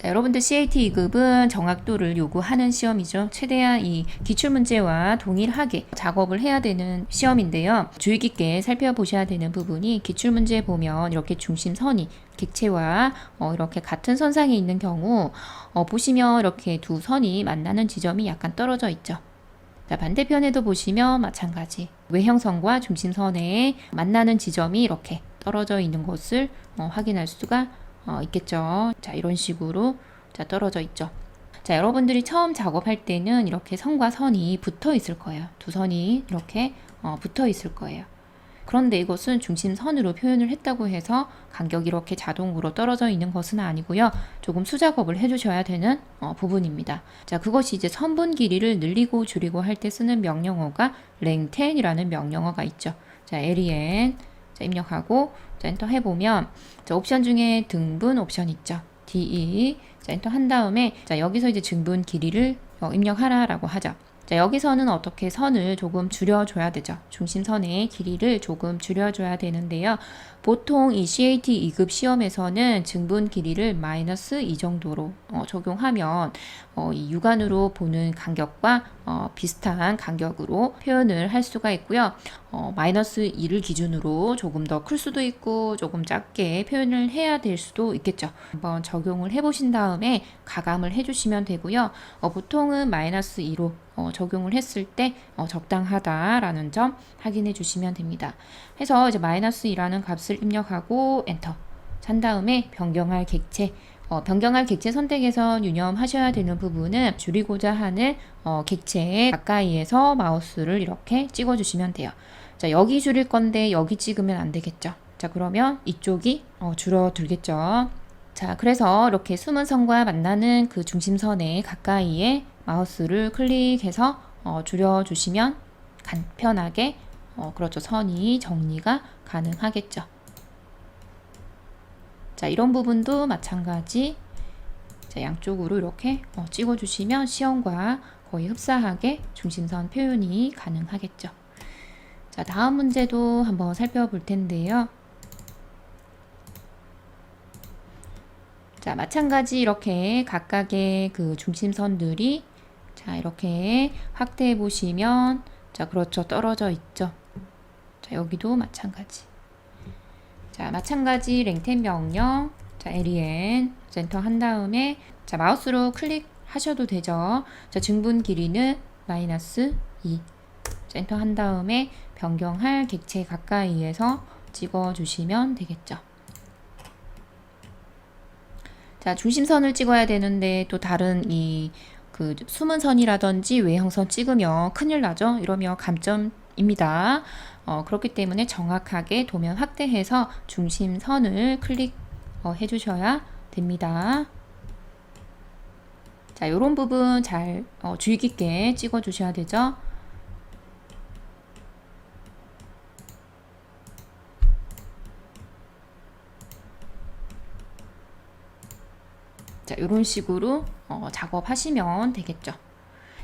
자, 여러분들 CAT 2급은 정확도를 요구하는 시험이죠. 최대한 이 기출문제와 동일하게 작업을 해야 되는 시험인데요. 주의 깊게 살펴보셔야 되는 부분이 기출문제 보면 이렇게 중심선이 객체와 이렇게 같은 선상에 있는 경우 보시면 이렇게 두 선이 만나는 지점이 약간 떨어져 있죠. 자, 반대편에도 보시면 마찬가지 외형선과 중심선에 만나는 지점이 이렇게 떨어져 있는 것을 확인할 수가 있겠죠. 자, 이런 식으로 자, 떨어져 있죠. 자, 여러분들이 처음 작업할 때는 이렇게 선과 선이 붙어 있을 거예요. 두 선이 이렇게 붙어 있을 거예요. 그런데 이것은 중심선으로 표현을 했다고 해서 간격이 이렇게 자동으로 떨어져 있는 것은 아니고요. 조금 수작업을 해주셔야 되는 부분입니다. 자, 그것이 이제 선분 길이를 늘리고 줄이고 할 때 쓰는 명령어가 lengthen이라는 명령어가 있죠. 자, len 자, 입력하고 자, 엔터 해보면 자, 옵션 중에 등분 옵션 있죠. de 자, 엔터 한 다음에 자, 여기서 이제 증분 길이를 입력하라라고 하죠. 자, 여기서는 어떻게 선을 조금 줄여줘야 되죠. 중심선의 길이를 조금 줄여줘야 되는데요. 보통 이 CAT 2급 시험에서는 증분 길이를 마이너스 2 정도로 적용하면 이 육안으로 보는 간격과 비슷한 간격으로 표현을 할 수가 있고요. 마이너스 2를 기준으로 조금 더 클 수도 있고 조금 작게 표현을 해야 될 수도 있겠죠. 한번 적용을 해보신 다음에 가감을 해주시면 되고요. 보통은 마이너스 2로 적용을 했을 때 적당하다라는 점 확인해 주시면 됩니다. 해서 이제 마이너스 2라는 값을 입력하고 엔터 한 다음에 변경할 객체 변경할 객체 선택에서 유념하셔야 되는 부분은 줄이고자 하는 객체에 가까이에서 마우스를 이렇게 찍어 주시면 돼요. 자, 여기 줄일 건데 여기 찍으면 안 되겠죠. 자, 그러면 이쪽이 줄어들겠죠. 자, 그래서 이렇게 숨은 선과 만나는 그 중심선에 가까이에 마우스를 클릭해서 줄여주시면 간편하게 그렇죠. 선이 정리가 가능하겠죠. 자, 이런 부분도 마찬가지 자, 양쪽으로 이렇게 찍어주시면 시험과 거의 흡사하게 중심선 표현이 가능하겠죠. 자, 다음 문제도 한번 살펴볼 텐데요. 자, 마찬가지 이렇게 각각의 그 중심선들이 자, 이렇게 확대해 보시면 자, 그렇죠. 떨어져 있죠. 자, 여기도 마찬가지. 자, 마찬가지 랭텐 명령 자, len 엔터 한 다음에 자, 마우스로 클릭하셔도 되죠. 자, 증분 길이는 마이너스 2 자, 엔터 한 다음에 변경할 객체 가까이에서 찍어 주시면 되겠죠. 자, 중심선을 찍어야 되는데 또 다른 이 그 숨은 선이라든지 외형선 찍으면 큰일 나죠. 이러면 감점입니다. 그렇기 때문에 정확하게 도면 확대해서 중심선을 클릭해 주셔야 됩니다. 자, 요런 부분 잘 주의 깊게 찍어 주셔야 되죠. 자, 이런 식으로 작업하시면 되겠죠.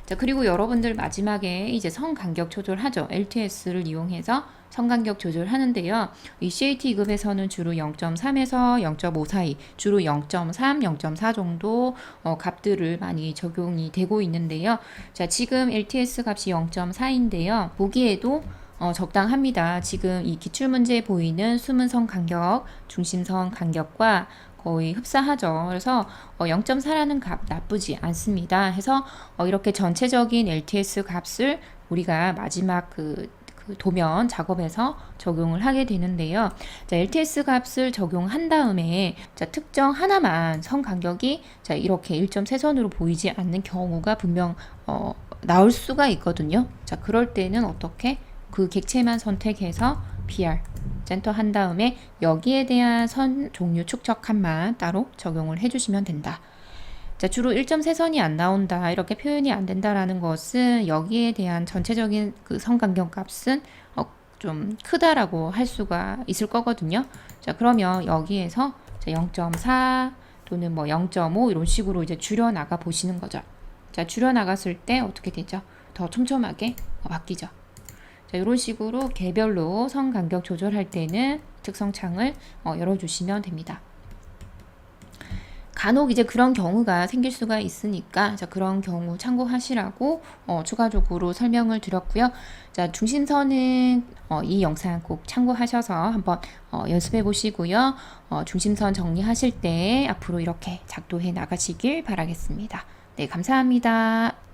자, 그리고 여러분들 마지막에 이제 선 간격 조절하죠. LTS를 이용해서 선 간격 조절하는데요. 이 CAT 2급에서는 주로 0.3에서 0.5 사이, 주로 0.3, 0.4 정도 값들을 많이 적용이 되고 있는데요. 자, 지금 LTS 값이 0.4인데요. 보기에도 적당합니다. 지금 이 기출문제에 보이는 숨은 선 간격, 중심선 간격과 거의 흡사하죠. 그래서 0.4라는 값 나쁘지 않습니다. 해서 이렇게 전체적인 LTS 값을 우리가 마지막 그 도면 작업에서 적용을 하게 되는데요. 자, LTS 값을 적용한 다음에 자, 특정 하나만 선 간격이 자, 이렇게 1.3선으로 보이지 않는 경우가 분명 나올 수가 있거든요. 자, 그럴 때는 어떻게 그 객체만 선택해서 PR 엔터 한 다음에 여기에 대한 선 종류 축척값만 따로 적용을 해주시면 된다. 자, 주로 1.3선이 안 나온다 이렇게 표현이 안 된다라는 것은 여기에 대한 전체적인 그 선 간격 값은 좀 크다라고 할 수가 있을 거거든요. 자, 그러면 여기에서 0.4 또는 뭐 0.5 이런 식으로 이제 줄여 나가 보시는 거죠. 자, 줄여 나갔을 때 어떻게 되죠? 더 촘촘하게 바뀌죠. 자, 이런 식으로 개별로 선 간격 조절할 때는 특성창을 열어주시면 됩니다. 간혹 이제 그런 경우가 생길 수가 있으니까 자, 그런 경우 참고하시라고 추가적으로 설명을 드렸고요. 자, 중심선은 이 영상 꼭 참고하셔서 한번 연습해 보시고요. 중심선 정리하실 때 앞으로 이렇게 작도해 나가시길 바라겠습니다. 네, 감사합니다.